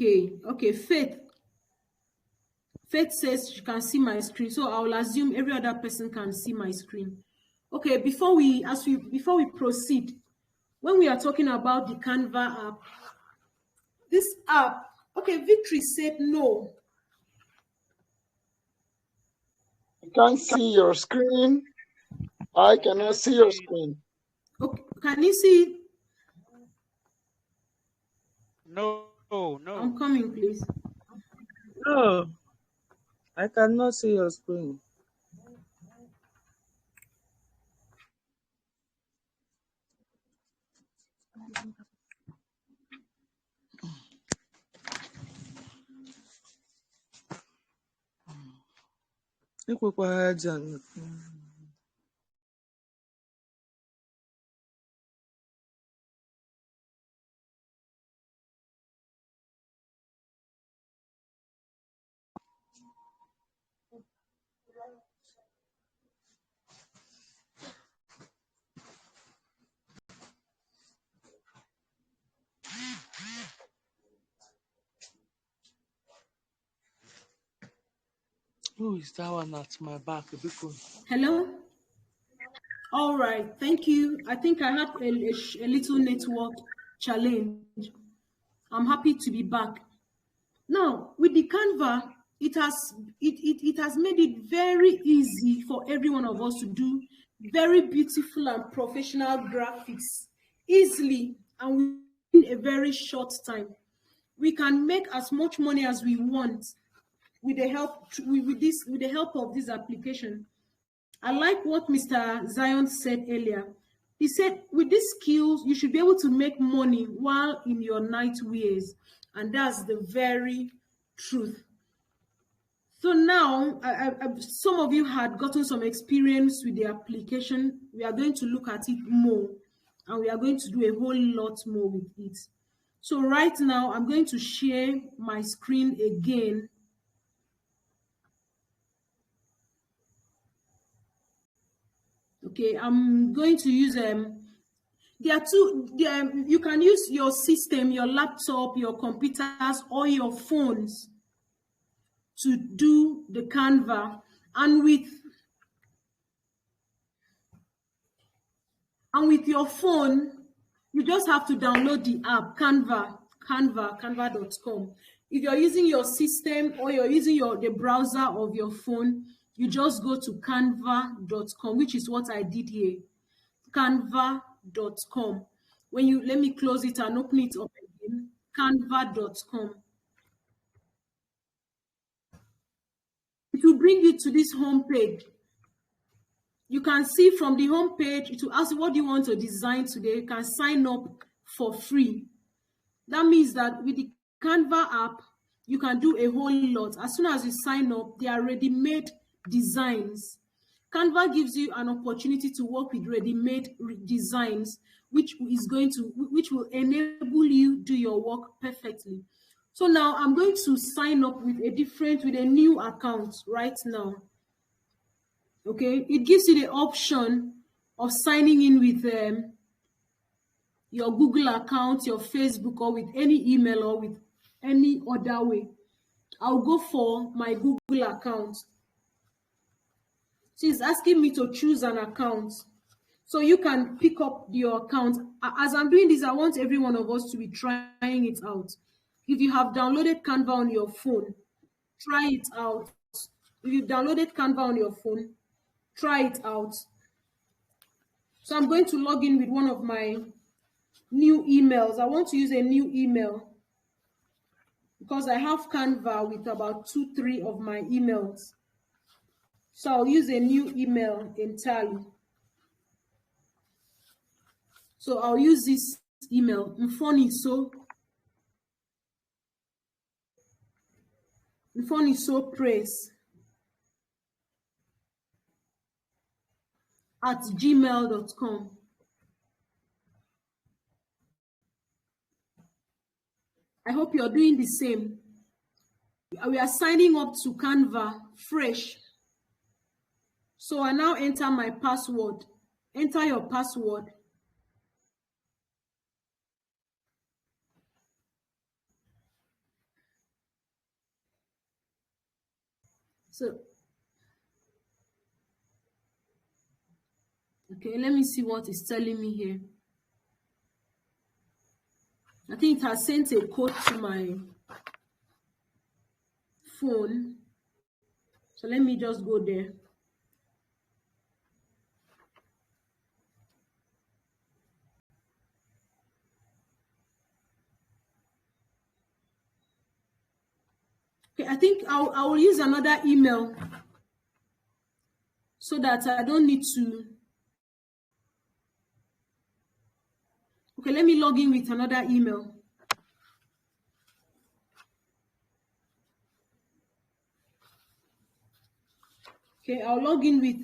Okay, Faith says she can see my screen, so I will assume every other person can see my screen. Okay, before we proceed, when we are talking about the Canva app, this app, okay, Victory said no. I can't see your screen. I cannot see your screen. Okay, can you see? No. I'm coming, please. No, I cannot see your screen. Who is that one at my back? Hello? All right, thank you. I think I had a little network challenge. I'm happy to be back. Now, with the Canva, it has made it very easy for every one of us to do very beautiful and professional graphics easily and within a very short time. We can make as much money as we want with the help of this application. I like what Mr. Zion said earlier. He said, with these skills, you should be able to make money while in your night wears. And that's the very truth. So now, some of you had gotten some experience with the application. We are going to look at it more. And we are going to do a whole lot more with it. So right now, I'm going to share my screen again. Okay, I'm going to use there are two. You can use your system, your laptop, your computers, or your phones to do the Canva, and with your phone, you just have to download the app canva.com. If you're using your system or you're using the browser of your phone, you just go to canva.com, which is what I did here. Canva.com. Let me close it and open it up again. Canva.com. It will bring you to this home page. You can see from the home page, it will ask you what do you want to design today. You can sign up for free. That means that with the Canva app, you can do a whole lot. As soon as you sign up, they are ready-made designs. Canva gives you an opportunity to work with ready-made designs, which will enable you do your work perfectly. So now I'm going to sign up with a new account right now. Okay, it gives you the option of signing in with your Google account, your Facebook, or with any email or with any other way. I'll go for my Google account. So it's asking me to choose an account. So you can pick up your account. As I'm doing this, I want every one of us to be trying it out. If you have downloaded Canva on your phone, try it out. If you've downloaded Canva on your phone, try it out. So I'm going to log in with one of my new emails. I want to use a new email because I have Canva with about 2-3 of my emails. So I'll use a new email entirely. So I'll use this email, mfonisopraise@gmail.com. I hope you're doing the same. We are signing up to Canva fresh. So I now enter my password. Enter your password. So, okay, let me see what it's telling me here. I think it has sent a code to my phone. So let me just go there. Okay, I think I will use another email so that I don't need to. Okay, let me log in with another email. Okay, I'll log in with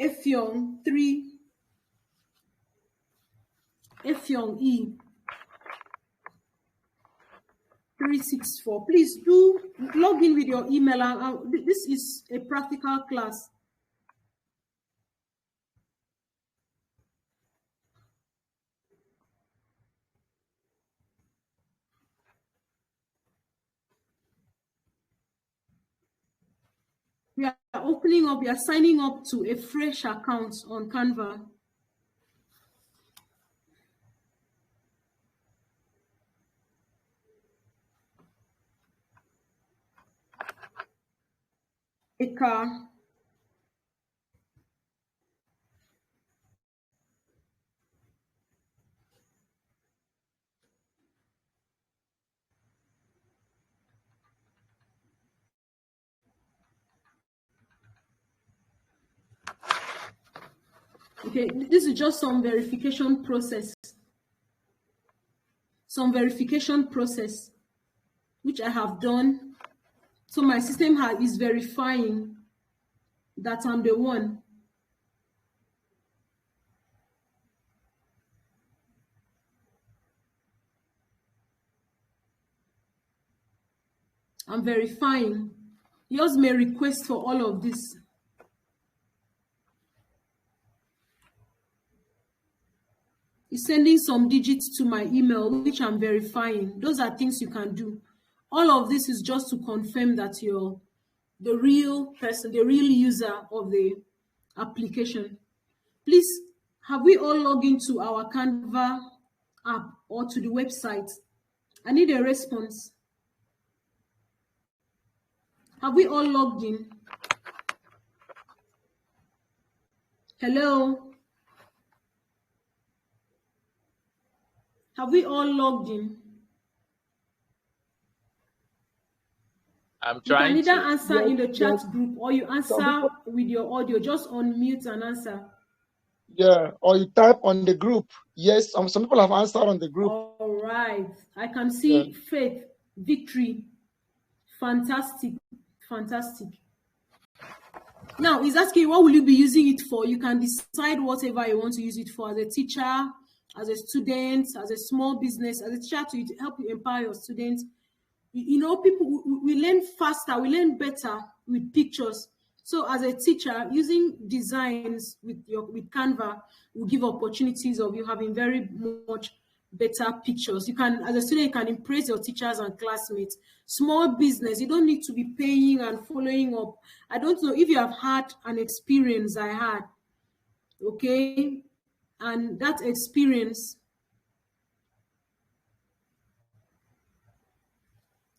Effiong3 Effiong E 364. Please do log in with your email. This is a practical class. We are opening up, we are signing up to a fresh account on Canva. Eka. Okay, this is just some verification process. Some verification process, which I have done. So my system is verifying that I'm the one. I'm verifying. Yours may request for all of this. It's sending some digits to my email, which I'm verifying. Those are things you can do. All of this is just to confirm that you're the real person, the real user of the application. Please, have we all logged into our Canva app or to the website? I need a response. Have we all logged in? Hello? Have we all logged in? I'm trying trying to. You can either to. answer in the chat group or you answer people, with your audio. Just unmute and answer. yeah, or you type on the group. Yes, some people have answered on the group. All right. I can see Faith, Victory. Fantastic. Fantastic. Now, he's asking what will you be using it for? You can decide whatever you want to use it for, as a teacher, as a student, as a small business, as a teacher, to help you empower your students. You know, people, we learn faster, we learn better with pictures. So as a teacher, using designs with Canva will give opportunities of you having very much better pictures. You can, as a student, you can impress your teachers and classmates. Small business, you don't need to be paying and following up. I don't know if you have had an experience I had, okay? And that experience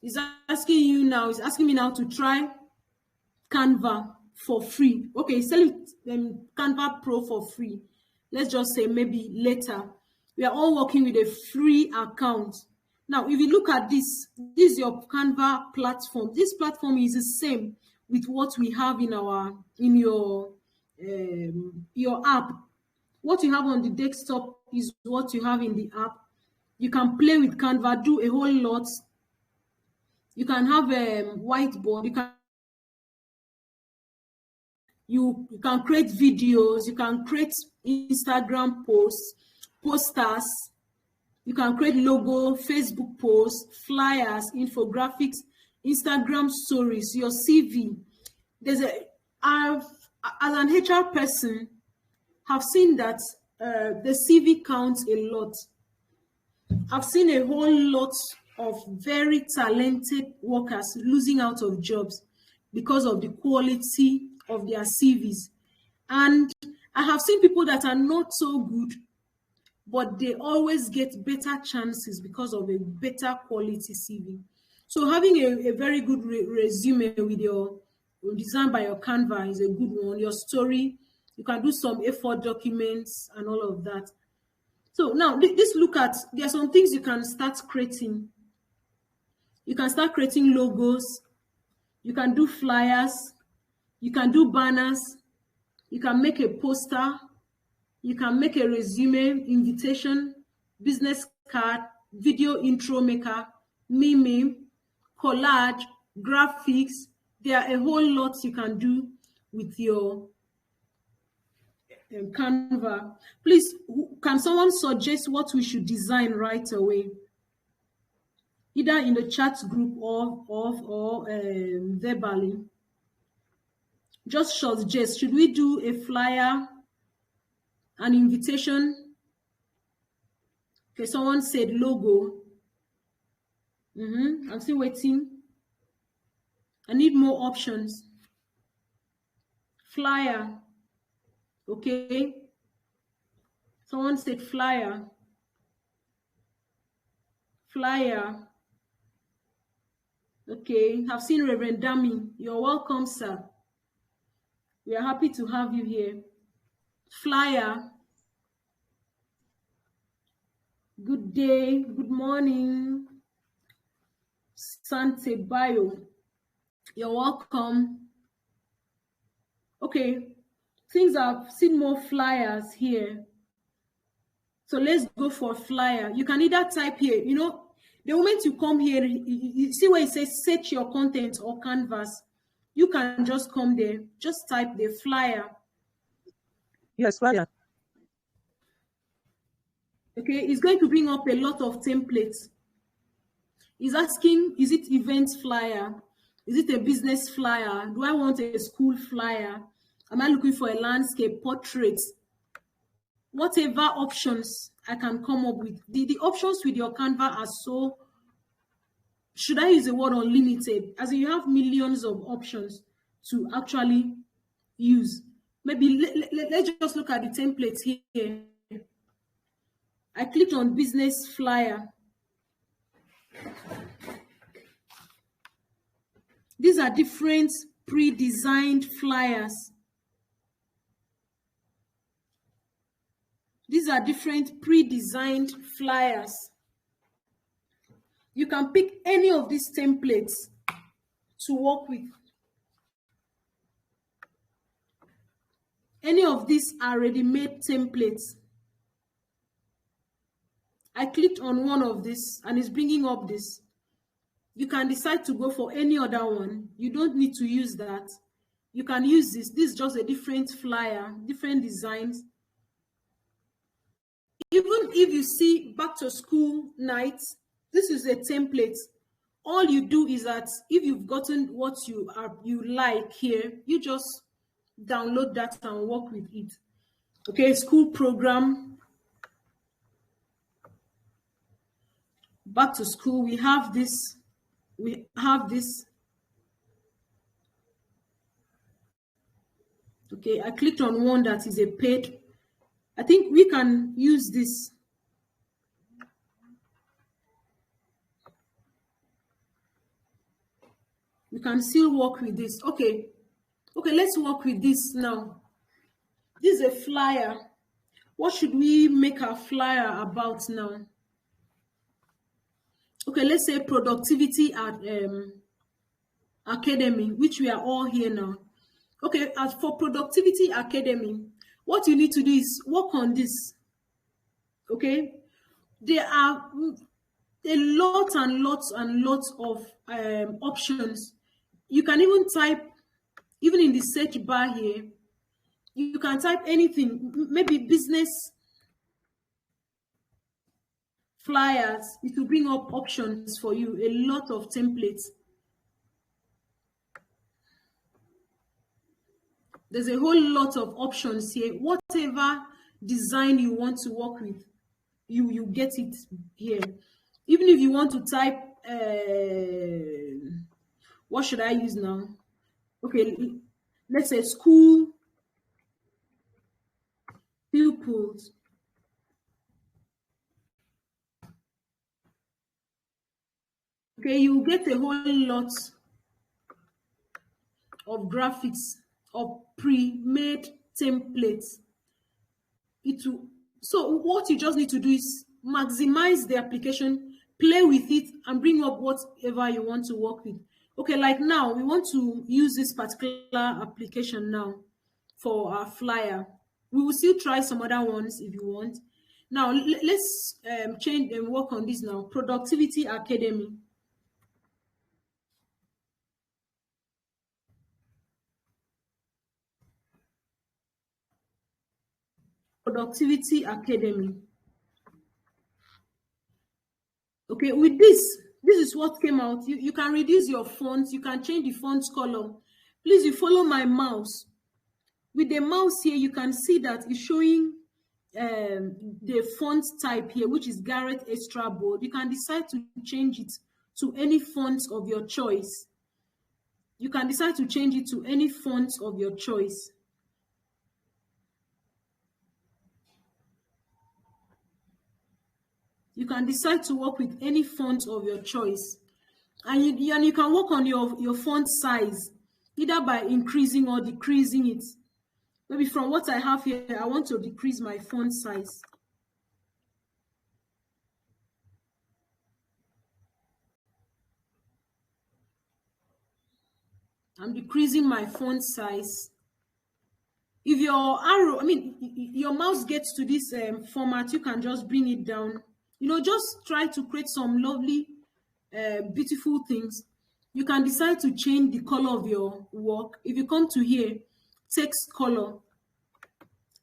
is asking you now, is asking me now to try Canva for free. Okay, selling Canva Pro for free. Let's just say maybe later. We are all working with a free account. Now, if you look at this, this is your Canva platform. This platform is the same with what we have in your app. What you have on the desktop is what you have in the app. You can play with Canva, do a whole lot. You can have a whiteboard. You can create videos. You can create Instagram posts, posters. You can create logo, Facebook posts, flyers, infographics, Instagram stories, your CV. As an HR person, have seen that the CV counts a lot. I've seen a whole lot of very talented workers losing out of jobs because of the quality of their CVs. And I have seen people that are not so good, but they always get better chances because of a better quality CV. So having a very good resume with your designed by your Canva is a good one. Your story, you can do some A4 documents and all of that. So now let's look at, there are some things you can start creating. You can start creating logos, you can do flyers, you can do banners, you can make a poster, you can make a resume, invitation, business card, video intro maker, meme, collage, graphics. There are a whole lot you can do with your Canva. Please, can someone suggest what we should design right away? Either in the chat group or verbally. Just suggest, should we do a flyer, an invitation? Okay, someone said logo. I'm still waiting. I need more options. Flyer. Okay. Someone said flyer. Flyer. Okay. I've seen Reverend Dami. You're welcome, sir. We are happy to have you here. Flyer. Good day. Good morning. Sante Bio. You're welcome. Okay. Things I've seen more flyers here. So let's go for flyer. You can either type here, you know, the moment you come here, you see where it says set your content or canvas. You can just come there, just type the flyer. Yes, flyer. Okay, it's going to bring up a lot of templates. It's asking, is it event flyer? Is it a business flyer? Do I want a school flyer? Am I looking for a landscape portrait? Whatever options I can come up with. The options with your Canva are so, should I use the word unlimited? As in you have millions of options to actually use. Maybe let's just look at the templates here. I clicked on business flyer. These are different pre-designed flyers. These are different pre-designed flyers. You can pick any of these templates to work with. Any of these are ready-made templates. I clicked on one of this and it's bringing up this. You can decide to go for any other one. You don't need to use that. You can use this. This is just a different flyer, different designs. Even if you see back to school nights, this is a template. All you do is that if you've gotten what you like here, you just download that and work with it. Okay, school program. Back to school, we have this. We have this. Okay, I clicked on one that is a paid. I think we can use this. We can still work with this. Okay, let's work with this now. This is a flyer. What should we make our flyer about now? Okay, let's say productivity at academy, which we are all here now. Okay, as for productivity academy, what you need to do is work on this. Okay, there are a lot and lots and lots of options. You can even type, even in the search bar here, you can type anything, maybe business flyers. It will bring up options for you, a lot of templates. There's a whole lot of options here. Whatever design you want to work with, you get it here. Even if you want to type what should I use now? Okay, let's say school pupils. Okay, you get a whole lot of graphics of pre-made templates. So what you just need to do is maximize the application, play with it, and bring up whatever you want to work with. Okay, like now we want to use this particular application now for our flyer. We will still try some other ones if you want. Now let's change and work on this now. Productivity Academy. Productivity Academy. Okay, with this is what came out. You can reduce your font, you can change the font color. Please, you follow my mouse. With the mouse here, you can see that it's showing the font type here, which is Garrett Extra Bold. You can decide to change it to any font of your choice. You can decide to change it to any font of your choice. You can decide to work with any font of your choice. And you can work on your font size, either by increasing or decreasing it. Maybe from what I have here, I want to decrease my font size. I'm decreasing my font size. If your arrow, your mouse gets to this format, you can just bring it down. Just try to create some lovely, beautiful things. You can decide to change the color of your work. If you come to here, text color.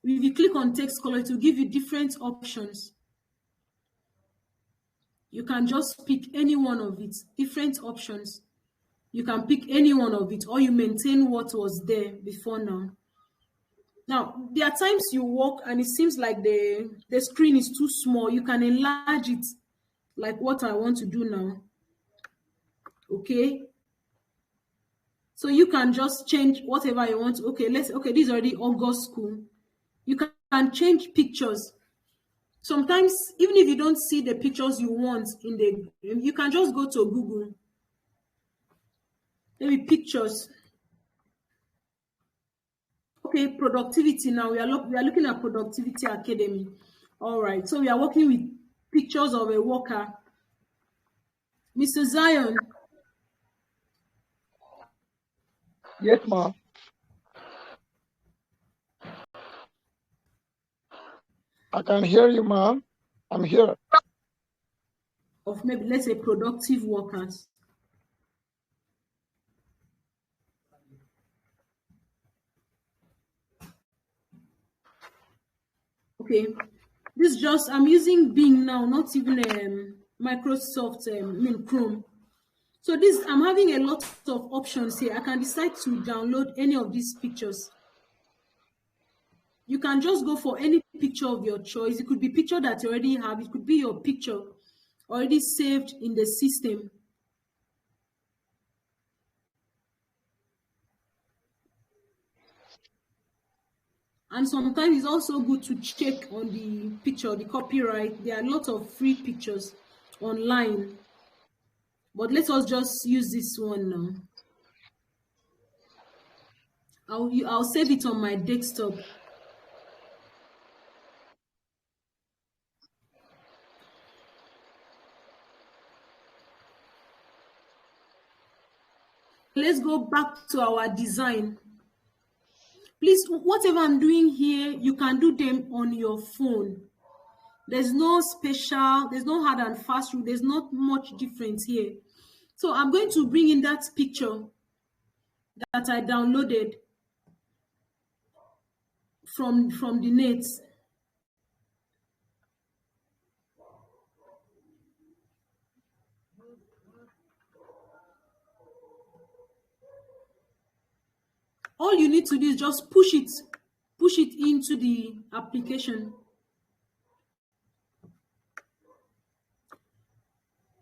If you click on text color, it will give you different options. You can just pick any one of it, different options. You can pick any one of it, or you maintain what was there before now. Now, there are times you work and it seems like the screen is too small. You can enlarge it, like what I want to do now. Okay. So you can just change whatever you want. Okay, this is already August school. You can change pictures. Sometimes, even if you don't see the pictures you want you can just go to Google. Maybe pictures. Okay, productivity. Now we are looking at Productivity Academy. All right, so we are working with pictures of a worker. Mr. Zion. Yes, ma'am. I can hear you, ma'am. I'm here. Of maybe, let's say, productive workers. Okay, I'm using Bing now, not even Microsoft, Chrome. So I'm having a lot of options here. I can decide to download any of these pictures. You can just go for any picture of your choice. It could be picture that you already have. It could be your picture already saved in the system. And sometimes it's also good to check on the picture, the copyright. There are a lot of free pictures online. But let us just use this one now. I'll save it on my desktop. Let's go back to our design. Please, whatever I'm doing here, you can do them on your phone. There's no hard and fast rule. There's not much difference here. So I'm going to bring in that picture that I downloaded from the net. All you need to do is just push it into the application.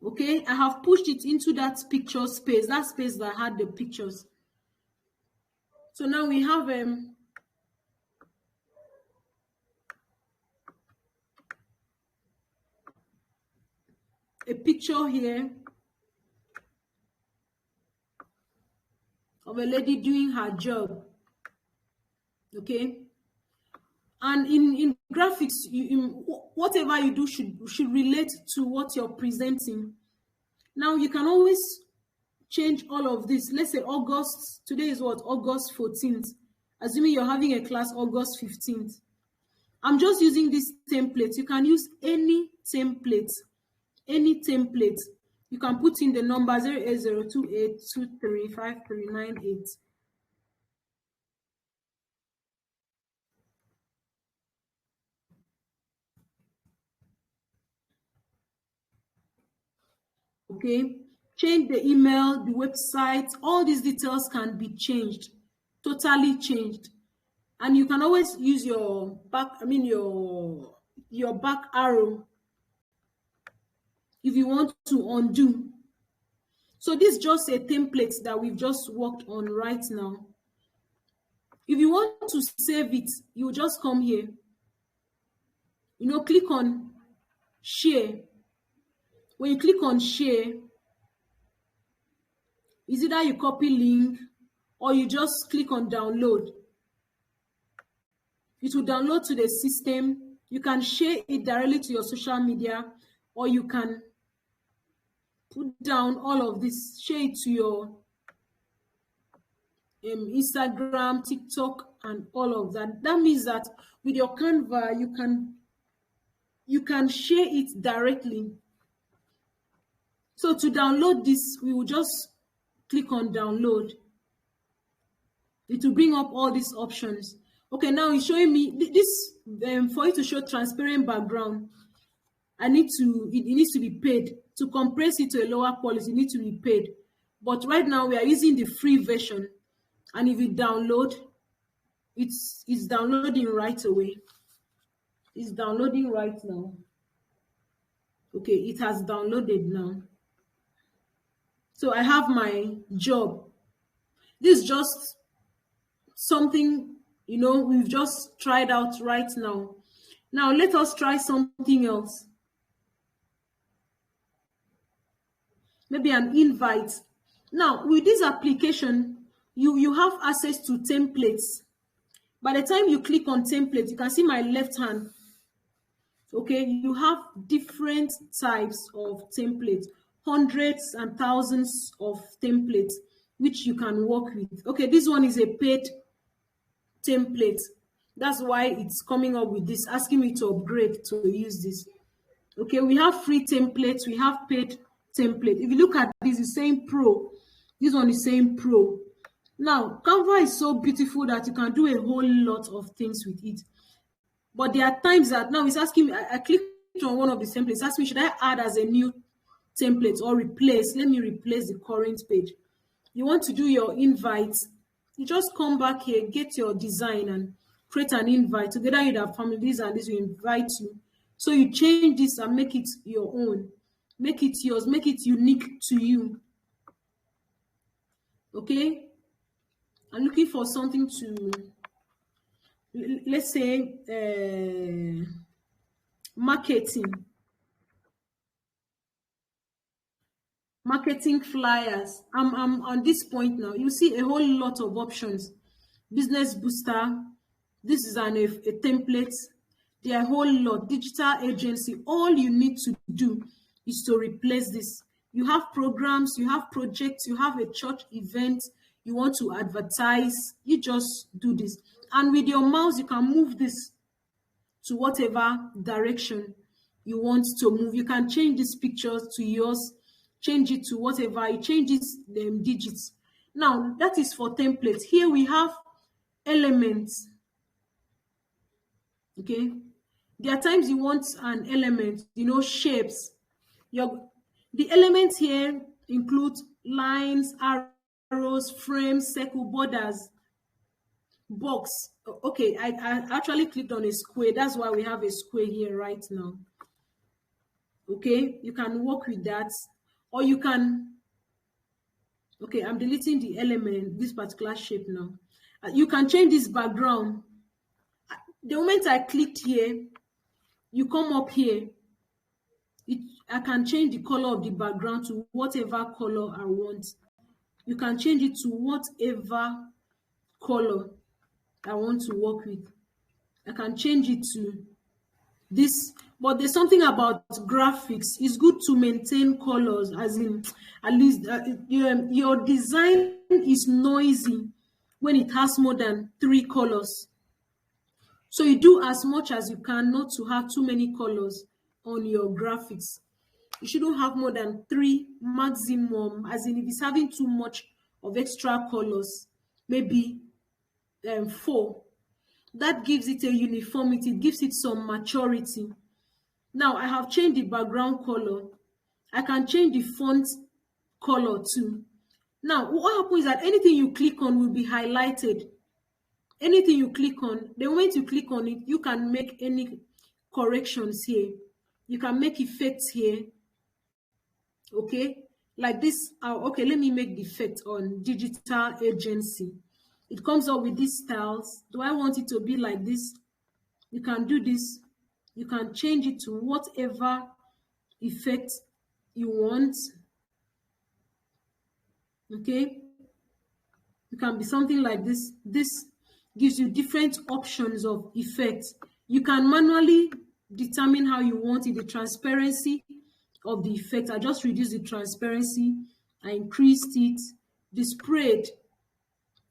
Okay, I have pushed it into that picture space, that space that had the pictures. So now we have a picture here of a lady doing her job. Okay, and in graphics, whatever you do should relate to what you're presenting. Now you can always change all of this. Let's say August, today is what, August 14th, assuming you're having a class August 15th. I'm just using this template. You can use any template. You can put in the number 08028235398. Okay, change the email, the website, all these details can be changed, totally changed. And you can always use your back, your back arrow if you want to undo. So this is just a template that we've just worked on right now. If you want to save it, you just come here, click on share. When you click on share, is either you copy link or you just click on download. It will download to the system. You can share it directly to your social media, or you can put down all of this, share it to your Instagram, TikTok, and all of that. That means that with your Canva, you can share it directly. So to download this, we will just click on download. It will bring up all these options. Okay, now it's showing me this for it to show transparent background. It needs to be paid. To compress it to a lower quality, it needs to be paid. But right now we are using the free version, and if you download, it's downloading right away. It's downloading right now. Okay, it has downloaded now. So I have my job. This is just something, we've just tried out right now. Now let us try something else. Maybe an invite. Now with this application, you have access to templates. By the time you click on templates, you can see my left hand. Okay, you have different types of templates, hundreds and thousands of templates which you can work with. Okay, this one is a paid template. That's why it's coming up with this, asking me to upgrade to use this. Okay, we have free templates, we have paid template. If you look at this, it's saying pro. This one is saying pro. Now, Canva is so beautiful that you can do a whole lot of things with it. But there are times that now it's asking me, I clicked on one of the templates, ask me, should I add as a new template or replace? Let me replace the current page. You want to do your invite, you just come back here, get your design and create an invite. Together with our families and this will invite you. So you change this and make it your own. Make it yours, make it unique to you. Okay? I'm looking for something to, let's say, marketing flyers. I'm on this point now. You see a whole lot of options. Business booster. This is a template. There are a whole lot. Digital agency. All you need to do is to replace this. You have programs, you have projects, you have a church event, you want to advertise, you just do this. And with your mouse, you can move this to whatever direction you want to move. You can change these pictures to yours, change it to whatever, it changes them digits. Now, that is for templates. Here we have elements. Okay, there are times you want an element, shapes. The elements here include lines, arrows, frames, circle, borders, box. Okay, I actually clicked on a square. That's why we have a square here right now. Okay, you can work with that. or you can, okay, I'm deleting the element, this particular shape now. You can change this background. The moment I clicked here, you come up here. I can change the color of the background to whatever color I want. You can change it to whatever color I want to work with. I can change it to this, but there's something about graphics. It's good to maintain colors, as in at least your design is noisy when it has more than 3 colors. So you do as much as you can not to have too many colors on your graphics. You shouldn't have more than 3 maximum, as in if it's having too much of extra colors, maybe 4. That gives it a uniformity, it gives it some maturity. Now I have changed the background color. I can change the font color too. Now what happens is that anything you click on will be highlighted. Anything you click on, the moment you click on it, you can make any corrections here. You can make effects here. Okay, like this. Okay, let me make the effect on digital agency. It comes up with these styles. Do I want it to be like this? You can do this. You can change it to whatever effect you want. Okay, it can be something like this. This gives you different options of effects. You can manually determine how you want it, the transparency of the effect. I just reduced the transparency, I increased it, the spread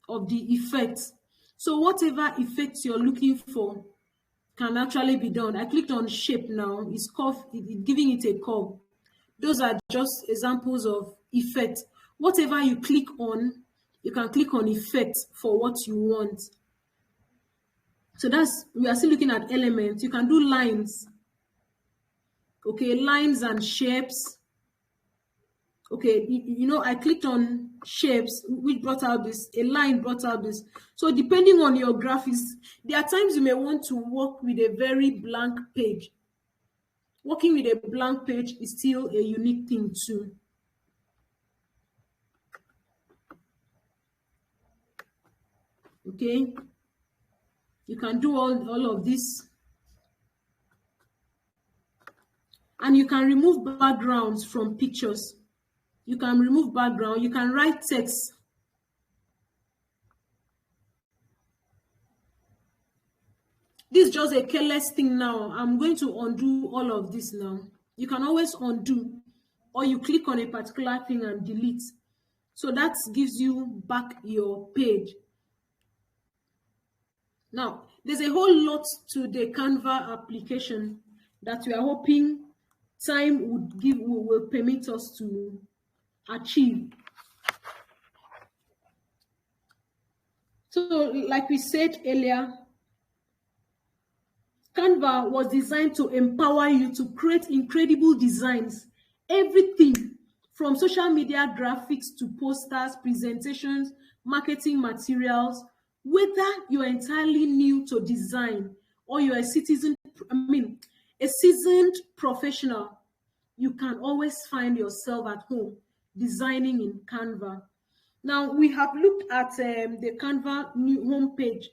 of the effect. So whatever effects you're looking for can actually be done. I clicked on shape now. It's giving it a curve. Those are just examples of effect. Whatever you click on, you can click on effect for what you want. So we are still looking at elements. You can do lines. Okay, lines and shapes. Okay, I clicked on shapes, which brought out this. A line brought out this. So depending on your graphics, there are times you may want to work with a very blank page. Working with a blank page is still a unique thing too. Okay, you can do all of this. And you can remove backgrounds from pictures. You can remove background. You can write text. This is just a careless thing now. I'm going to undo all of this now. You can always undo, or you click on a particular thing and delete. So that gives you back your page. Now, there's a whole lot to the Canva application that we are hoping time will permit us to achieve. So, like we said earlier, Canva was designed to empower you to create incredible designs. Everything from social media graphics to posters, presentations, marketing materials. Whether you're entirely new to design or you're a seasoned professional, you can always find yourself at home designing in Canva. Now, we have looked at the Canva new homepage.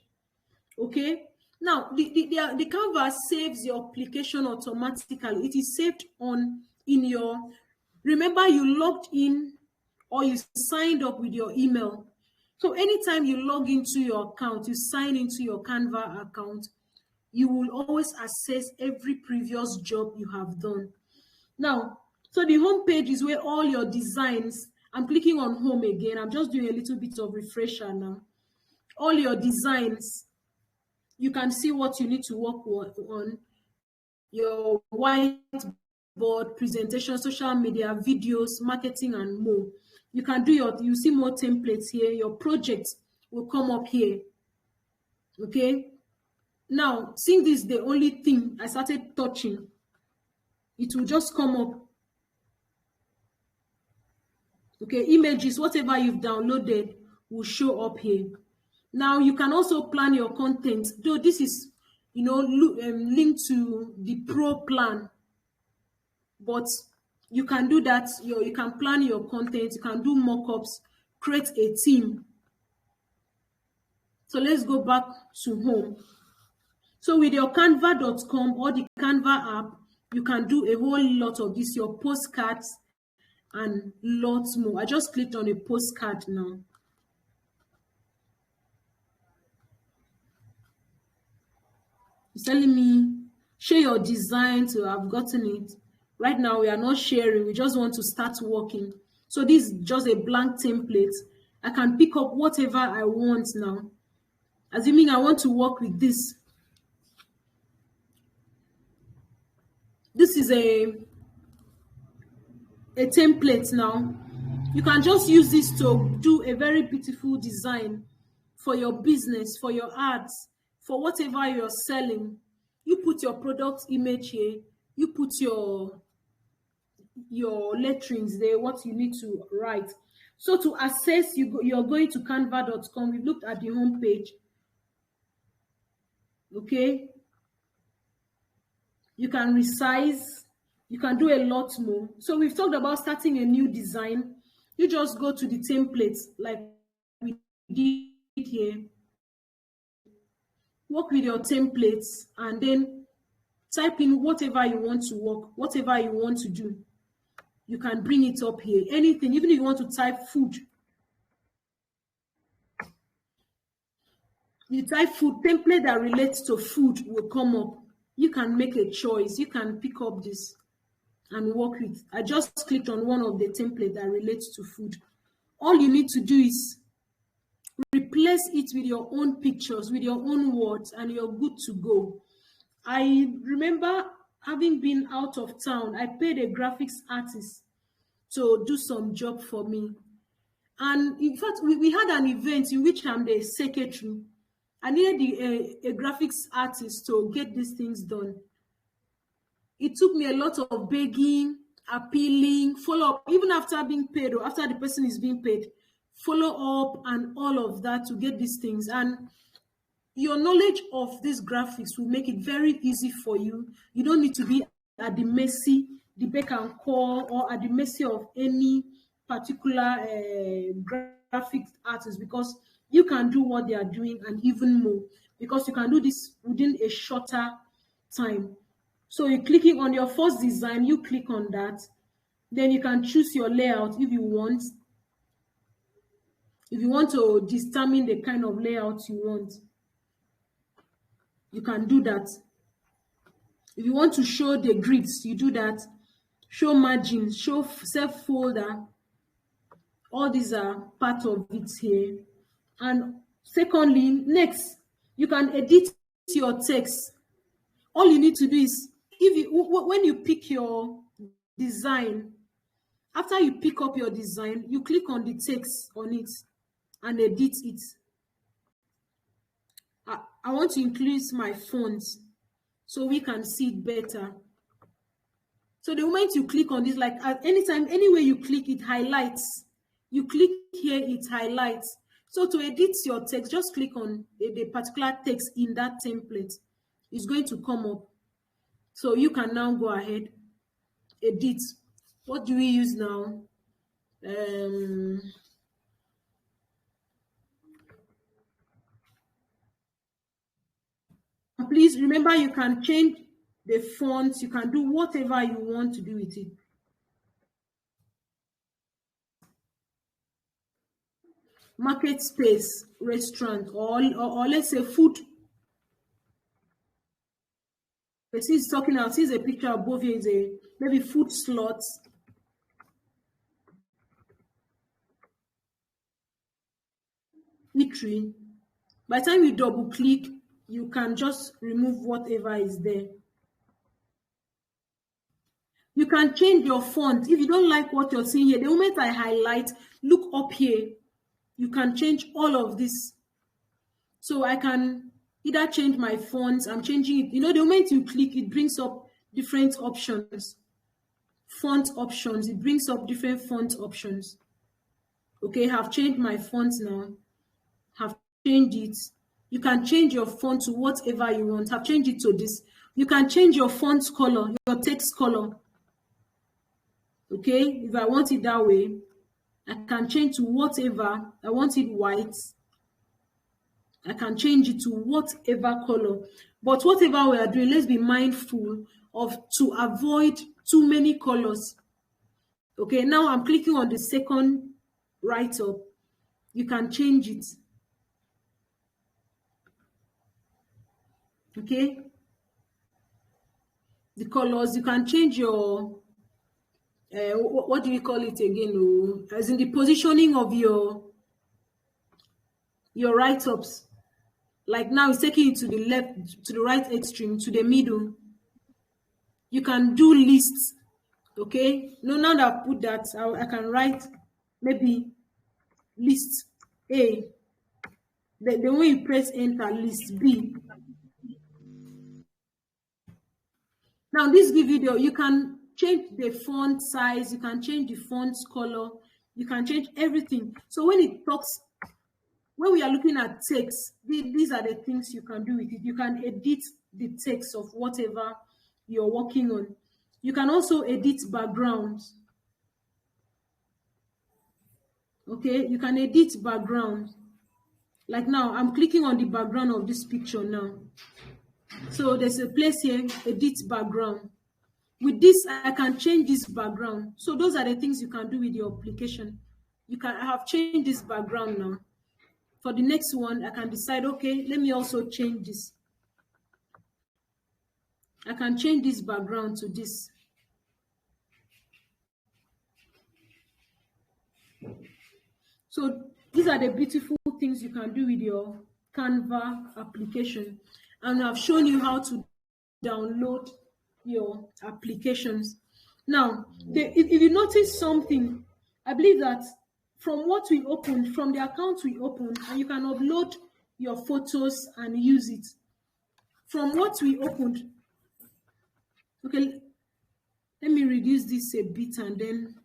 Okay, now the Canva saves your application automatically. It is saved in your, remember you logged in or you signed up with your email. So anytime you log into your account, you sign into your Canva account, you will always access every previous job you have done. Now, so the home page is where all your designs, I'm clicking on home again, I'm just doing a little bit of refresher now. All your designs, you can see what you need to work on, your whiteboard, presentation, social media, videos, marketing, and more. You can do you see more templates here. Your project will come up here. Okay. Now, seeing this, the only thing I started touching, it will just come up. Okay, images, whatever you've downloaded will show up here. Now, you can also plan your content, though this is, linked to the pro plan, but You can do that. You can plan your content. You can do mock-ups, create a team. So let's go back to home. So with your canva.com or the Canva app, you can do a whole lot of this, your postcards and lots more. I just clicked on a postcard now. It's telling me, share your design to have gotten it. Right now, we are not sharing. We just want to start working. So this is just a blank template. I can pick up whatever I want now. Assuming I want to work with this. This is a template now. You can just use this to do a very beautiful design for your business, for your ads, for whatever you're selling. You put your product image here. You put your letterings there, what you need to write. So to access, you're going to canva.com. We've looked at the home page. Okay. You can resize. You can do a lot more. So we've talked about starting a new design. You just go to the templates like we did here. Work with your templates and then type in whatever you want to work, whatever you want to do. You can bring it up here. Anything, even if you want to type food. You type food, template that relates to food will come up. You can make a choice. You can pick up this and work with. I just clicked on one of the templates that relates to food. All you need to do is replace it with your own pictures, with your own words, and you're good to go. I remember having been out of town, I paid a graphics artist to do some job for me. And in fact, we had an event in which I'm the secretary. I needed a graphics artist to get these things done. It took me a lot of begging, appealing, follow up, even after being paid or after the person is being paid, follow up and all of that to get these things. And your knowledge of these graphics will make it very easy for you. You don't need to be at the mercy, the beck and call, or at the mercy of any particular graphic artist, because you can do what they are doing and even more, because you can do this within a shorter time. So you're clicking on your first design, you click on that. Then you can choose your layout if you want. If you want to determine the kind of layout you want, you can do that. If you want to show the grids, you do that. Show margins, show self folder. All these are part of it here. And secondly, next, you can edit your text. All you need to do is, when you pick your design, after you pick up your design, you click on the text on it and edit it. I want to increase my fonts so we can see it better. So the moment you click on this, like at anytime, anywhere you click, it highlights. You click here, it highlights. So to edit your text, just click on the particular text in that template. It's going to come up. So you can now go ahead, edit. What do we use now? Please remember, you can change the fonts. You can do whatever you want to do with it. Market space, restaurant, or let's say food. Person is talking now, sees a picture above here, is a maybe food slots. Eatery. By the time you double click, you can just remove whatever is there. You can change your font. If you don't like what you're seeing here, the moment I highlight, look up here, you can change all of this. So I can either change my fonts, I'm changing it. You know, the moment you click, it brings up different options. Font options, it brings up different font options. Okay, I've changed my font now. Have changed it. You can change your font to whatever you want. I've changed it to this. You can change your font color, your text color. Okay, if I want it that way, I can change to whatever. I want it white. I can change it to whatever color. But whatever we are doing, let's be mindful of to avoid too many colors. Okay, now I'm clicking on the second write up. You can change it. Okay, the colors, you can change your what do we call it again? Oh, as in the positioning of your write-ups. Like now it's taking it to the left, to the right extreme, to the middle. You can do lists. Okay, no, now that I've put that, I can write maybe list A. The way you press enter, list B. Now this video, you can change the font size, you can change the font color, you can change everything. So when it talks, when we are looking at text, these are the things you can do with it. You can edit the text of whatever you're working on. You can also edit backgrounds. Okay, you can edit background. Like now, I'm clicking on the background of this picture now. So there's a place here, edit background. With this, I can change this background. So those are the things you can do with your application. I have changed this background now. For the next one, I can decide, okay, let me also change this. I can change this background to this. So these are the beautiful things you can do with your Canva application. And I've shown you how to download your applications. Now, if you notice something, I believe that from what we opened, from the account we opened, and you can upload your photos and use it. From what we opened, okay, let me reduce this a bit and then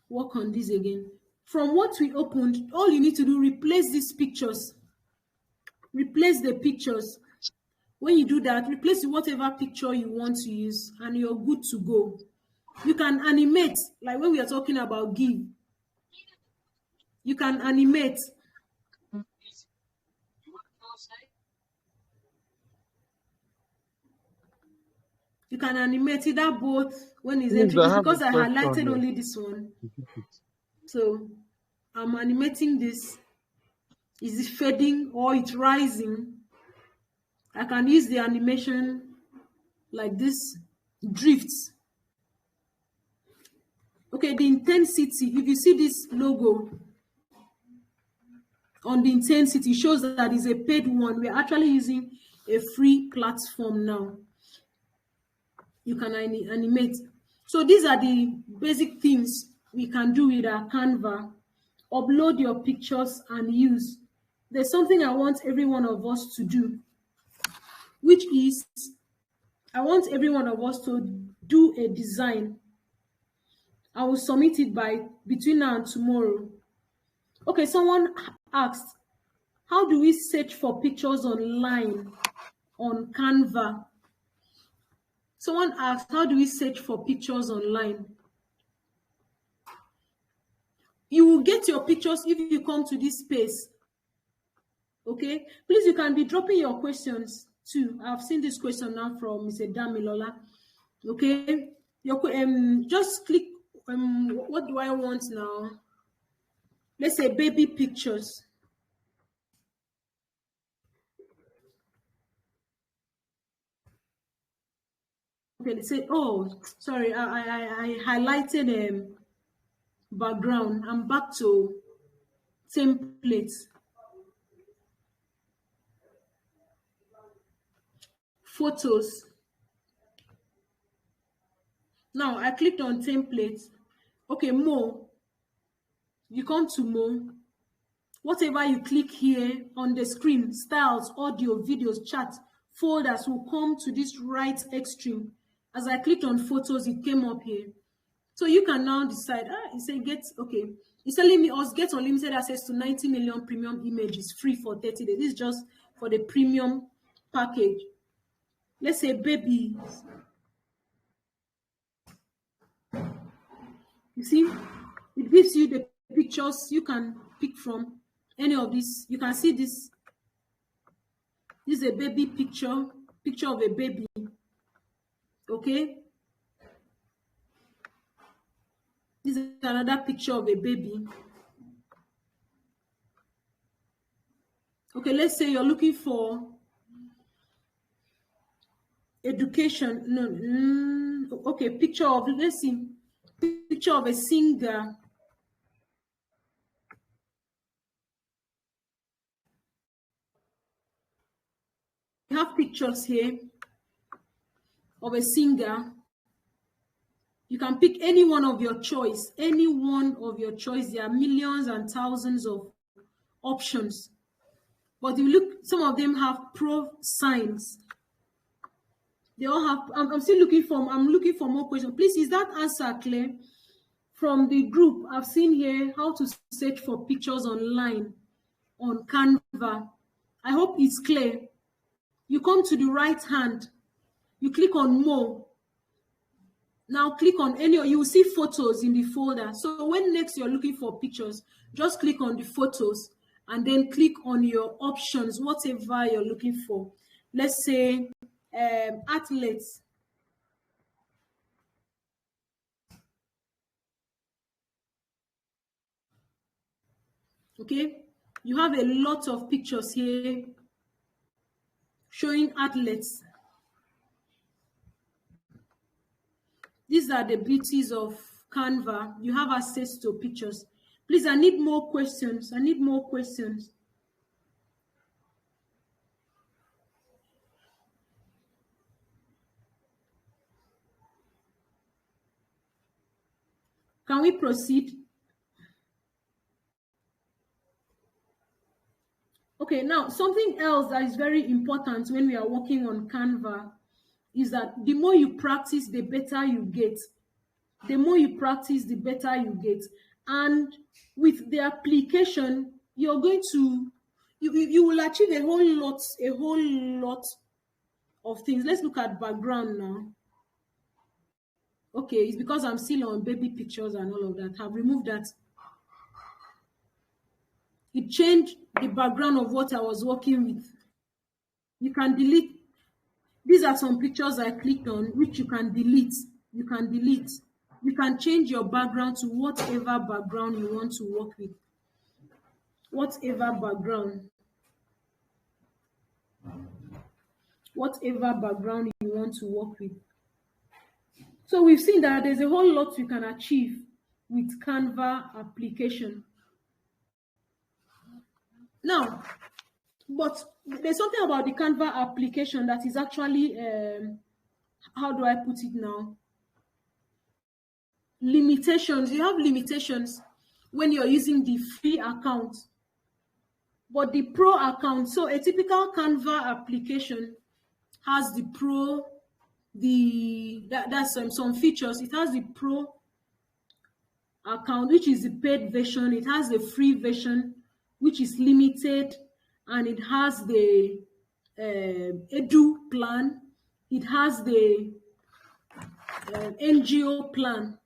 work on this again. From what we opened, all you need to do, replace these pictures. Replace the pictures. When you do that, replace whatever picture you want to use and you're good to go. You can animate, like when we are talking about GIF. You can animate. You can animate either both when it's entering. It's because I highlighted only this one. So I'm animating this. Is it fading or it's rising? I can use the animation like this, drifts. Okay, the intensity, if you see this logo on the intensity, shows that is a paid one. We're actually using a free platform now. You can animate. So these are the basic things we can do with our Canva. Upload your pictures and use. There's something I want every one of us to do, which is I want every one of us to do a design. I will submit it by between now and tomorrow. Okay, someone asked, how do we search for pictures online on Canva? Someone asked, how do we search for pictures online? You will get your pictures if you come to this space. Okay, please, you can be dropping your questions too. I've seen this question now from Mr. Damilola. Okay, just click. What do I want now? Let's say baby pictures. Okay, let's say, oh, sorry, I highlighted background. I'm back to templates. Photos. Now I clicked on templates. Okay, more. You come to more. Whatever you click here on the screen, styles, audio, videos, chat, folders will come to this right extreme. As I clicked on photos, it came up here. So you can now decide, it said it's telling me us get unlimited access to 90 million premium images free for 30 days. This is just for the premium package. let's say babies. You see, it gives you the pictures you can pick from any of these. You can see this. This is a baby picture of a baby. Okay. This is another picture of a baby. Okay, let's say you're looking for education. No, okay, picture of, let's see, picture of a singer. You have pictures here of a singer. You can pick any one of your choice. Any one of your choice. There are millions and thousands of options. But you look, some of them have pro signs. They all have, I'm still looking for, I'm looking for more questions. Please, is that answer clear? From the group, I've seen here how to search for pictures online on Canva. I hope it's clear. You come to the right hand, you click on more. Now click on any, you will see photos in the folder. So when next you're looking for pictures, just click on the photos and then click on your options, whatever you're looking for. Let's say athletes. Okay, you have a lot of pictures here showing athletes. These are the beauties of Canva. You have access to pictures. Please, I need more questions. I need more questions. Can we proceed? Okay, now something else that is very important when we are working on Canva is that the more you practice, the better you get. The more you practice, the better you get. And with the application, you're going to, you will achieve a whole lot of things. Let's look at background now. Okay, it's because I'm still on baby pictures and all of that. I've removed that. It changed the background of what I was working with. You can delete. These are some pictures I clicked on, which you can delete. You can delete. You can change your background to whatever background you want to work with. Whatever background. Whatever background you want to work with. So we've seen that there's a whole lot you can achieve with Canva application. Now, but there's something about the Canva application that is actually, how do I put it now? Limitations. You have limitations when you're using the free account. But the pro account, so a typical Canva application has the pro, that's some features. It has the pro account, which is the paid version. It has the free version, which is limited, and it has the edu plan. It has the NGO plan.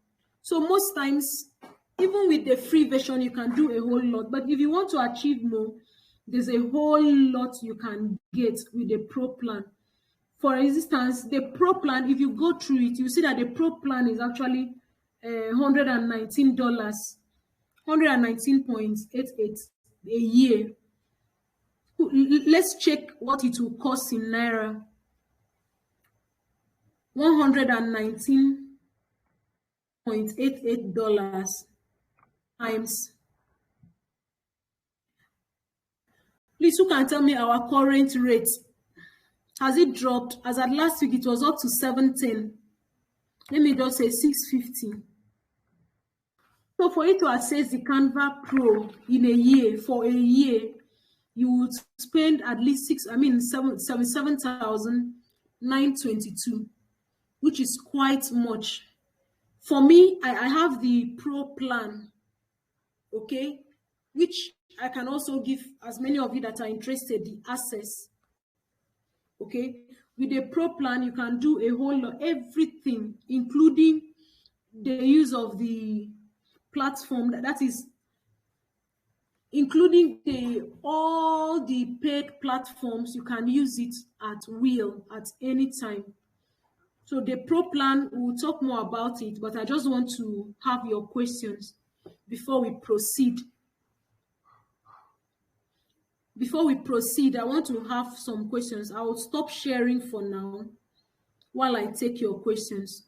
So most times, even with the free version, you can do a whole lot. But if you want to achieve more, there's a whole lot you can get with the pro plan. For instance, the pro plan, if you go through it, you see that the pro plan is actually $119, $119.88 a year. Let's check what it will cost in Naira. $119.88 times. Please, who can tell me our current rate? Has it dropped? As at last week, it was up to 710. Let me just say 650. So for you to access the Canva Pro in a year, for a year, you would spend at least 77,922, which is quite much. For me, I have the Pro plan, okay, which I can also give as many of you that are interested the access. Okay, With a pro plan, you can do a whole lot, everything, including the use of the platform, that is including all the paid platforms. You can use it at will at any time. So the pro plan, we'll talk more about it, but I just want to have your questions before we proceed. Before we proceed, I want to have some questions. I will stop sharing for now while I take your questions.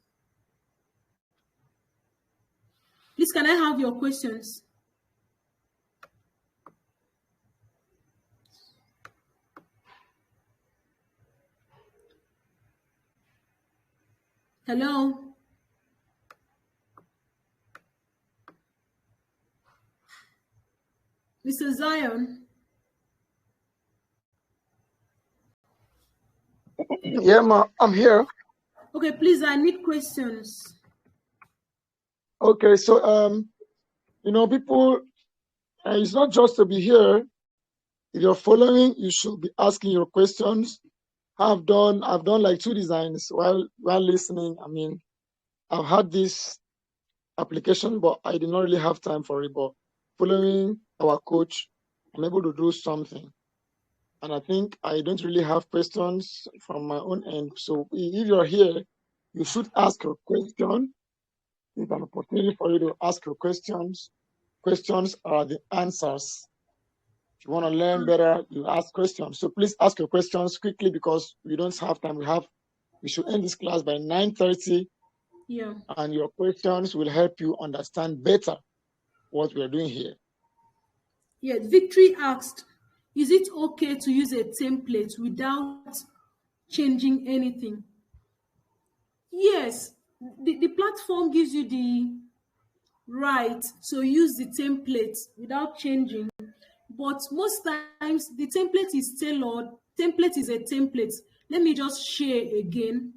Please, can I have your questions? Hello? Mr. Zion? Yeah, ma, I'm here. Okay, please, I need questions. Okay, so people, it's not just to be here. If you're following, you should be asking your questions. I've done like 2 designs while listening. I mean, I've had this application, but I did not really have time for it. But following our coach, I'm able to do something. And I think I don't really have questions from my own end. So if you're here, you should ask your question. It's an opportunity for you to ask your questions. Questions are the answers. If you want to learn better, you ask questions. So please ask your questions quickly because we don't have time. We should end this class by 9:30. Yeah. And your questions will help you understand better what we are doing here. Yeah, Victory asked, is it okay to use a template without changing anything? Yes, the platform gives you the right to use the template without changing, but most times the template is tailored. Template is a template. Let me just share again.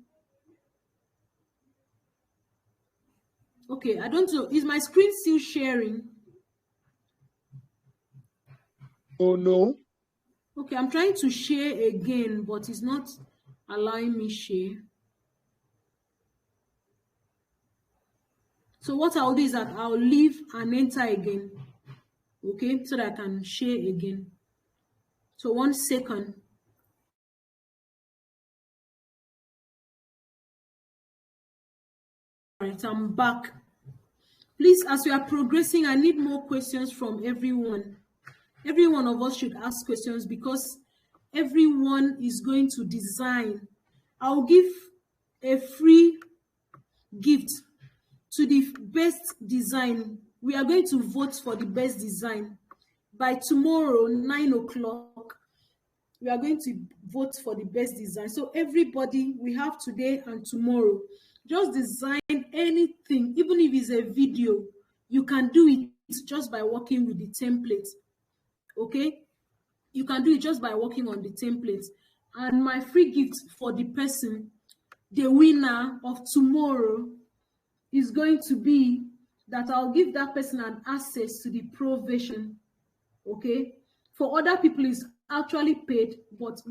Okay, I don't know, is my screen still sharing? Oh no. Okay, I'm trying to share again, but it's not allowing me share. So what I'll do is that I'll leave and enter again, okay, so that I can share again. So 1 second. All right, I'm back. Please, as we are progressing, I need more questions from everyone. Every one of us should ask questions because everyone is going to design. I'll give a free gift to the best design. We are going to vote for the best design. By tomorrow, 9 o'clock, we are going to vote for the best design. So everybody, we have today and tomorrow. Just design anything, even if it's a video. You can do it just by working with the template. Okay? You can do it just by working on the template. And my free gift for the person, the winner of tomorrow, is going to be that I'll give that person an access to the pro version. Okay? For other people, it's actually paid, but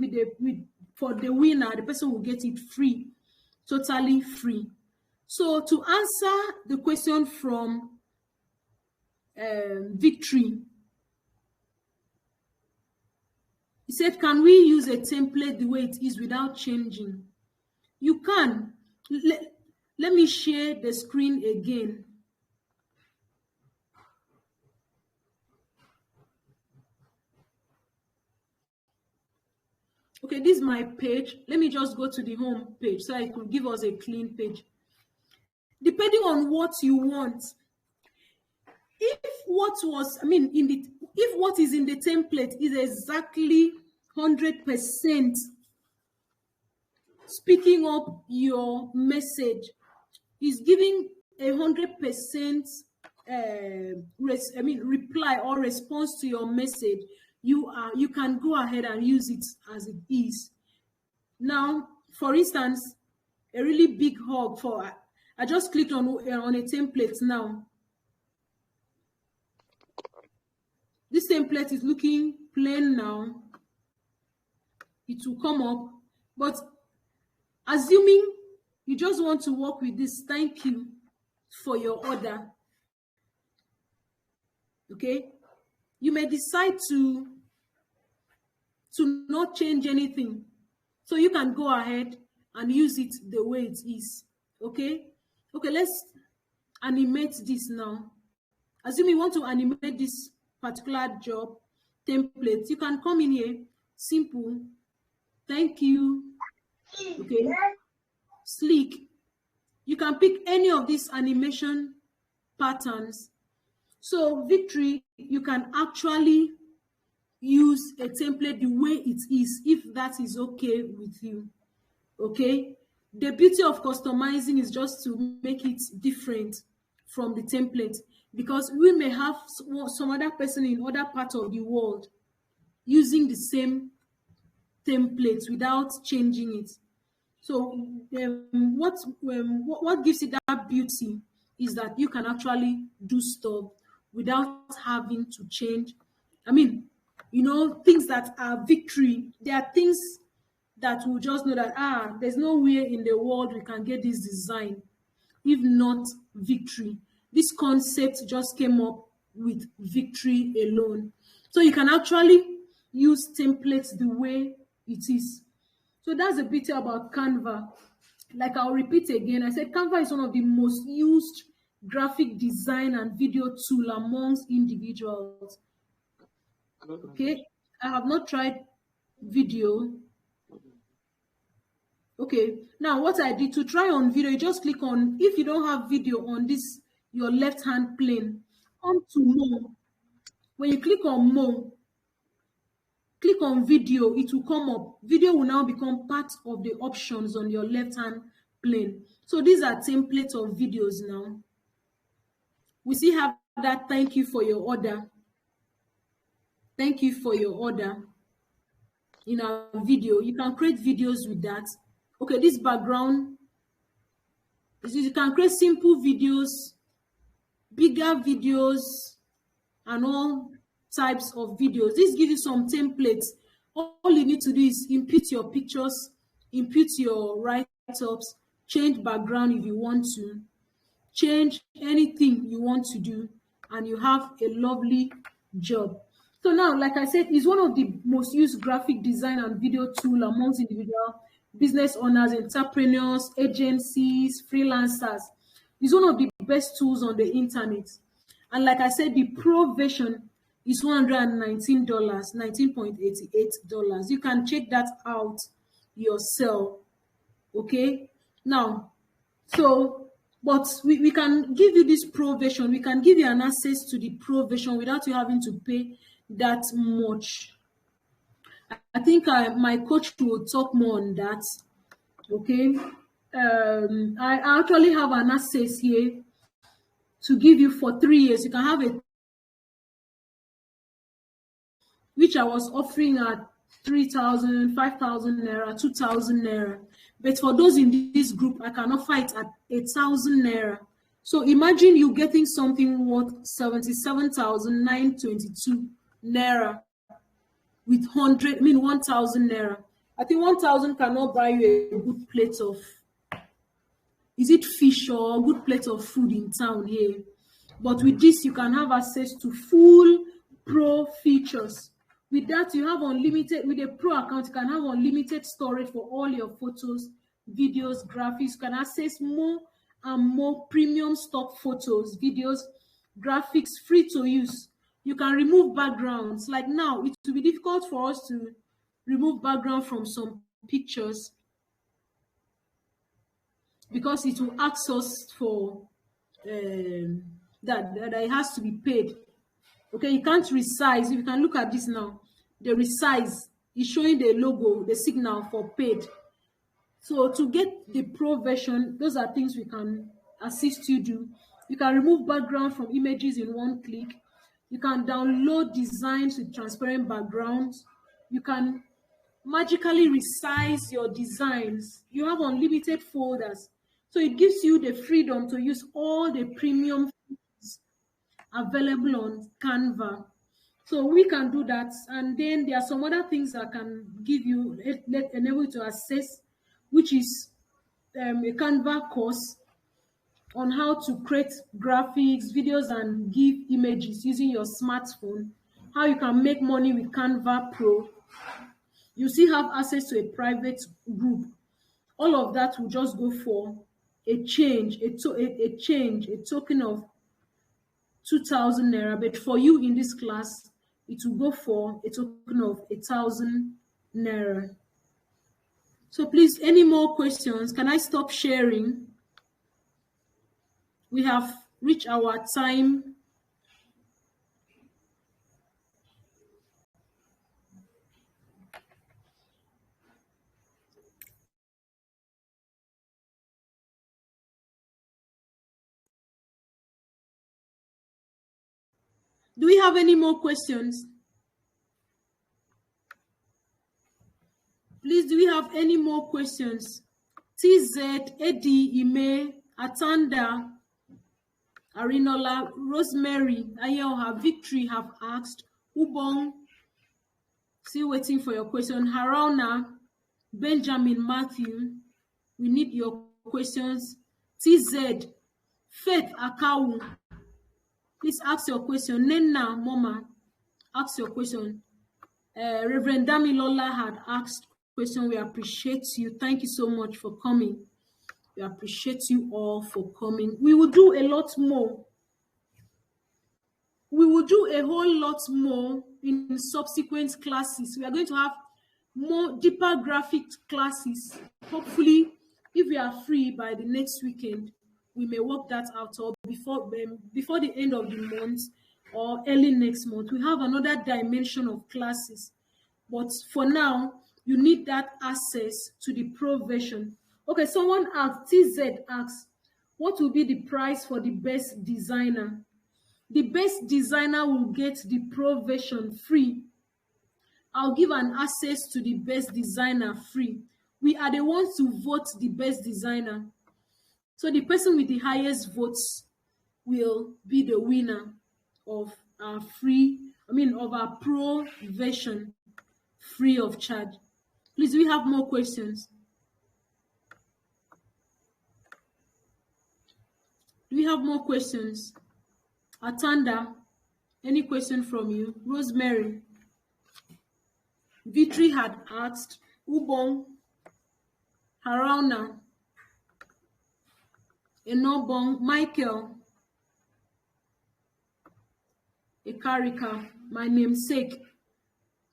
for the winner, the person will get it free, totally free. So to answer the question from Victory, he said, can we use a template the way it is without changing? You can. Let me share the screen again. Okay, this is my page. Let me just go to the home page so I could give us a clean page. Depending on what you want. If what is in the template is exactly 100% speaking up your message, is giving 100% reply or response to your message, you can go ahead and use it as it is. Now, for instance, a really big hug for, I just clicked on a template now. This template is looking plain now. It will come up, but Assuming you just want to work with this, thank you for your order. Okay, you may decide to not change anything, so you can go ahead and use it the way it is. Okay, let's animate this now. Assume you want to animate this particular job template, you can come in here, simple, thank you, okay, sleek. You can pick any of these animation patterns. So victory, you can actually use a template the way it is, if that is okay with you. Okay, the beauty of customizing is just to make it different from the template, because we may have some other person in other part of the world using the same template without changing it. So what gives it that beauty is that you can actually do stuff without having to change. I mean, things that are victory, there are things that will just know that there's no way in the world we can get this design if not victory. This concept just came up with victory alone. So you can actually use templates the way it is. So that's the beauty about Canva. Like, I'll repeat again, I said Canva is one of the most used graphic design and video tool amongst individuals. Okay, I have not tried video. Okay, now what I did to try on video, you just click on, if you don't have video on this, your left hand plane, come to more. When you click on more, click on video, it will come up. Video will now become part of the options on your left hand plane. So these are templates of videos now. We still have that thank you for your order. Thank you for your order. In our video, you can create videos with that. Okay, this background, you can create simple videos, bigger videos, and all types of videos. This gives you some templates. All you need to do is input your pictures, input your write-ups, change background if you want to, change anything you want to do, and you have a lovely job. So now, like I said, it's one of the most used graphic design and video tool amongst individual business owners, entrepreneurs, agencies, freelancers. It's one of the best tools on the internet. And like I said, the pro version is $119, $19.88. You can check that out yourself. Okay, now, so but we can give you this pro version, we can give you an access to the pro version without you having to pay that much. I think my coach will talk more on that. Okay, I actually have an access here to give you for 3 years. You can have it, which I was offering at 3,000, 5,000 naira, 2,000 naira. But for those in this group, I can offer it at 8,000 naira. So imagine you getting something worth 77,922 naira with 1,000 naira. I think 1,000 cannot buy you a good plate of, is it fish or a good plate of food in town here. But with this, you can have access to full pro features. With that, you have unlimited, with a pro account, you can have unlimited storage for all your photos, videos, graphics. You can access more and more premium stock photos, videos, graphics, free to use. You can remove backgrounds. Like now, it will be difficult for us to remove background from some pictures because it will ask us for that it has to be paid. Okay, you can't resize. If you can look at this now, the resize is showing the logo, the signal for paid. So to get the pro version, those are things we can assist you do. You can remove background from images in one click. You can download designs with transparent backgrounds. You can magically resize your designs. You have unlimited folders. So it gives you the freedom to use all the premium features available on Canva. So we can do that. And then there are some other things that can give you, enable you to access, which is a Canva course on how to create graphics, videos, and GIF images using your smartphone, how you can make money with Canva Pro. You still have access to a private group. All of that will just go for a token of 2,000 naira. But for you in this class, it will go for a token of 1,000 naira. So please, any more questions? Can I stop sharing? We have reached our time. Do we have any more questions? Please, do we have any more questions? TZ, Eddie, Ime, Atanda, Arinola, Rosemary, Ayeoha, Victory have asked. Ubong, still waiting for your question. Harauna, Benjamin, Matthew, we need your questions. TZ, Faith Akawu, please ask your question. Nena, Mama, ask your question. Reverend Damilola had asked question. We appreciate you. Thank you so much for coming. We appreciate you all for coming. We will do a lot more. We will do a whole lot more in subsequent classes. We are going to have more deeper graphic classes. Hopefully, if we are free by the next weekend, we may work that out, or before the end of the month or early next month. We have another dimension of classes. But for now, you need that access to the pro version. Okay, someone asked, TZ asks, what will be the price for the best designer? The best designer will get the pro version free. I'll give an access to the best designer free. We are the ones to vote the best designer. So the person with the highest votes will be the winner of our of our pro version, free of charge. Please, do we have more questions? Do we have more questions? Atanda, any question from you? Rosemary. Victory had asked. Ubong, Harauna, Enobong, Michael, Ekarika, my namesake.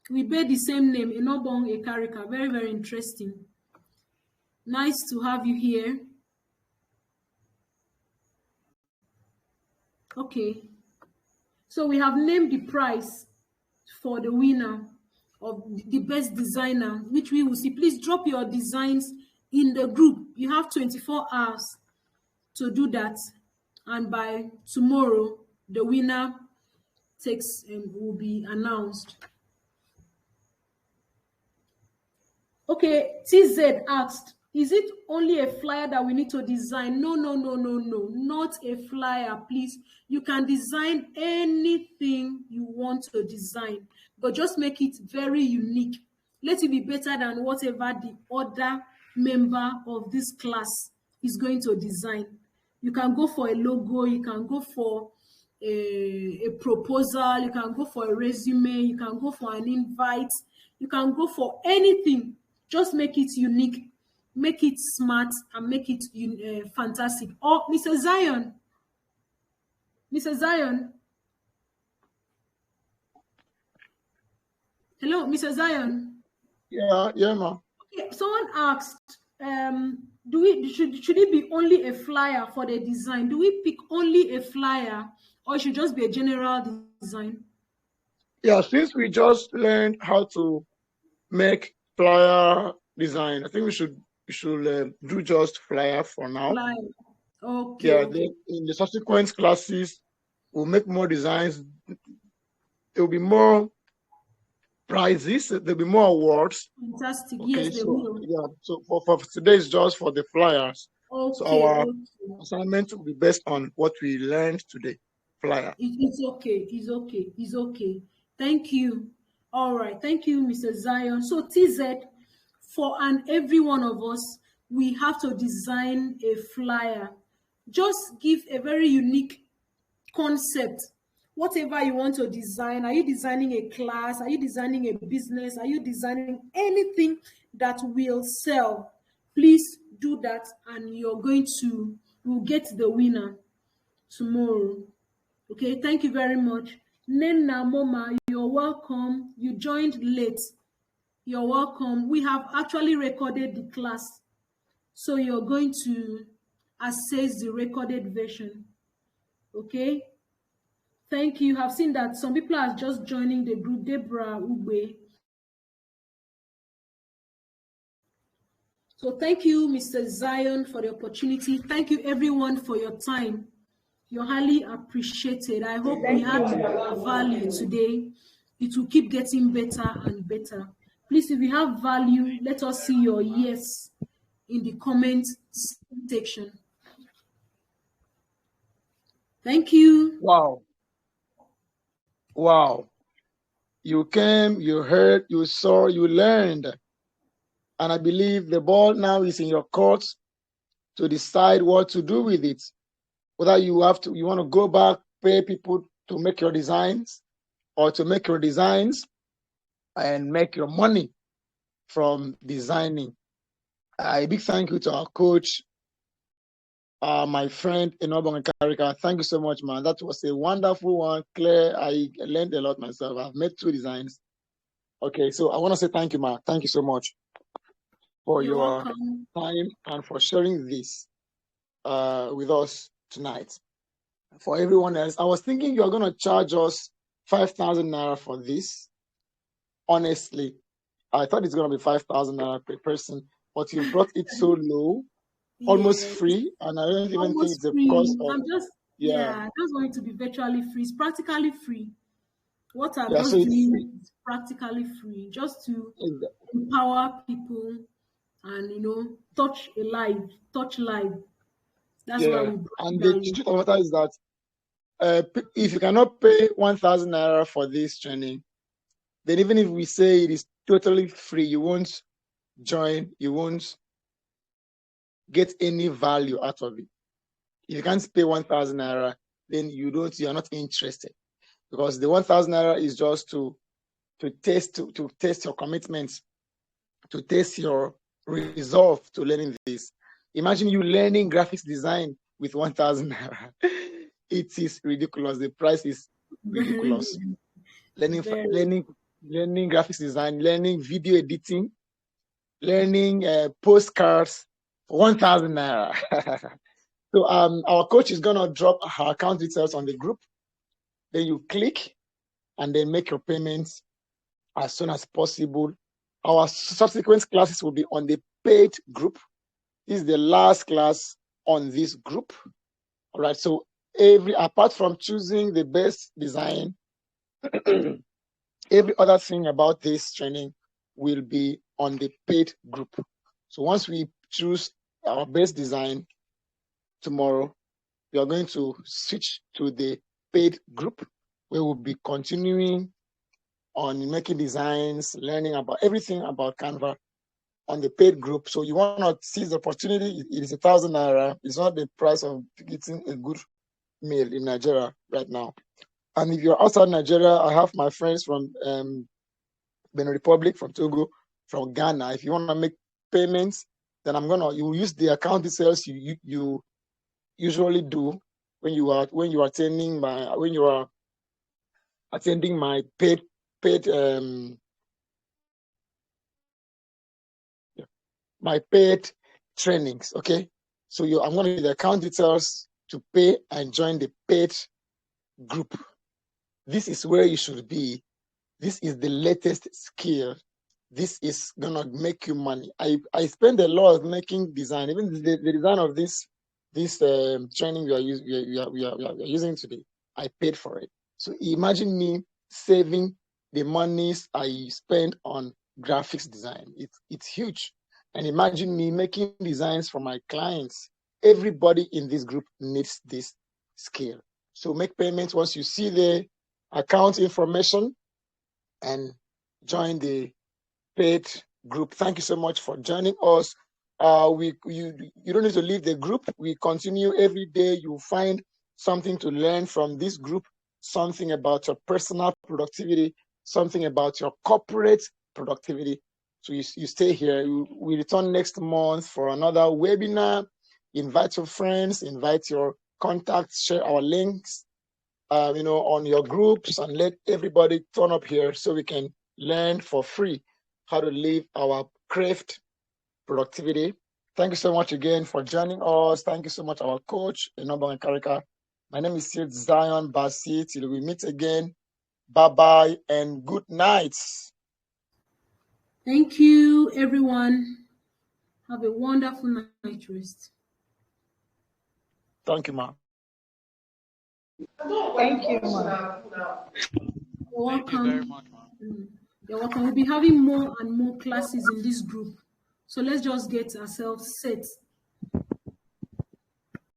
We bear the same name, Enobong Ekarika. Very, very interesting. Nice to have you here. Okay. So we have named the prize for the winner of the best designer, which we will see. Please drop your designs in the group. You have 24 hours to do that. And by tomorrow, the winner will be announced. Okay, TZ asked, is it only a flyer that we need to design? No, not a flyer, please. You can design anything you want to design, but just make it very unique. Let it be better than whatever the other member of this class is going to design. You can go for a logo, you can go for a proposal, you can go for a resume, you can go for an invite, you can go for anything. Just make it unique, make it smart, and make it fantastic. Oh, Mr. Zion. Hello, Mr. Zion. Yeah, ma. Okay, someone asked, should it be only a flyer for the design? Do we pick only a flyer, or it should just be a general design? Yeah, since we just learned how to make flyer design, I think we should do just flyer for now. Flyer. Okay. Yeah, then in the subsequent classes, we'll make more designs. There will be more prizes. There'll be more awards. Fantastic. Okay, Yes, they will. Yeah, so for today is just for the flyers. Okay. So our assignment will be based on what we learned today. Flyer. It's okay. Thank you. All right. Thank you, Mr. Zion. So TZ, for every one of us we have to design a flyer. Just give a very unique concept. Whatever you want to design, are you designing a class, are you designing a business, are you designing anything that will sell? Please do that, and you'll get the winner tomorrow. Okay, thank you very much. Nena Moma, you're welcome. You joined late. You're welcome. We have actually recorded the class, so you're going to access the recorded version. Okay, thank you. I've seen that some people are just joining the group. Deborah Ugbe. So thank you, Mr. Zion, for the opportunity. Thank you, everyone, for your time. You're highly appreciated. I hope we had value today. It will keep getting better and better. Please, if you have value, let us see your yes in the comment section. Thank you. Wow. Wow. You came, you heard, you saw, you learned. And I believe the ball now is in your court to decide what to do with it. Whether you want to go back, pay people to make your designs, or to make your designs and make your money from designing. A big thank you to our coach, my friend Enobong Ekarika. Thank you so much, man. That was a wonderful one. Claire, I learned a lot myself. I've made 2 designs. Okay, so I want to say thank you, man. Thank you so much for You're your welcome. time and for sharing this with us tonight. For everyone else, I was thinking you're going to charge us 5,000 naira for this. Honestly, I thought it's going to be 5,000 naira per person, but you brought it so low, almost Yeah, free, and I don't even think almost it's a cost free. of, I just want it to be virtually free. It's practically free. What I'm so just it's free. doing is practically free, just to empower people and touch life. That's why Yeah, we brought and the value. truth of the matter is that if you cannot pay 1,000 naira for this training, then even if we say it is totally free, you won't join, you won't get any value out of it. If you can't pay 1,000 naira, then you're not interested, because the 1,000 naira is just to test your commitments, to test your resolve to learning this. Imagine you learning graphics design with 1,000 naira. It is ridiculous. The price is ridiculous. Learning graphics design, learning video editing, learning postcards for 1,000 naira. So our coach is gonna drop her account details on the group. Then you click and then make your payments as soon as possible. Our subsequent classes will be on the paid group. This is the last class on this group. All right. So apart from choosing the best design, every other thing about this training will be on the paid group. So once we choose our best design tomorrow, we are going to switch to the paid group, where we'll be continuing on making designs, learning about everything about Canva on the paid group. So you want to seize the opportunity. It is 1,000 naira. It's not the price of getting a good meal in Nigeria right now. And if you're outside Nigeria, I have my friends from Benin Republic, from Togo, from Ghana. If you want to make payments, then you use the account details you usually do when you are attending my paid my paid trainings. Okay, so I'm going to give the account details to pay and join the paid group. This is where you should be. This is the latest skill. This is gonna make you money. I spend a lot making design. Even the design of this training we are using today, I paid for it. So imagine me saving the monies I spend on graphics design. It's huge. And imagine me making designs for my clients. Everybody in this group needs this skill. So make payments once you see the account information and join the paid group. Thank you so much for joining us. You don't need to leave the group. We continue every day. You find something to learn from this group, something about your personal productivity, something about your corporate productivity. So you stay here. We return next month for another webinar. Invite your friends, invite your contacts, share our links, on your groups, and let everybody turn up here so we can learn for free how to live our craft productivity. Thank you so much again for joining us. Thank you so much, our coach, Enobong Ekarika. My name is Sid Zion Basi. Till we meet again. Bye-bye and good night. Thank you, everyone. Have a wonderful night rest. Thank you, ma. Thank you, ma. You're welcome. Thank you very much, ma'am. You're welcome. We'll be having more and more classes in this group. So let's just get ourselves set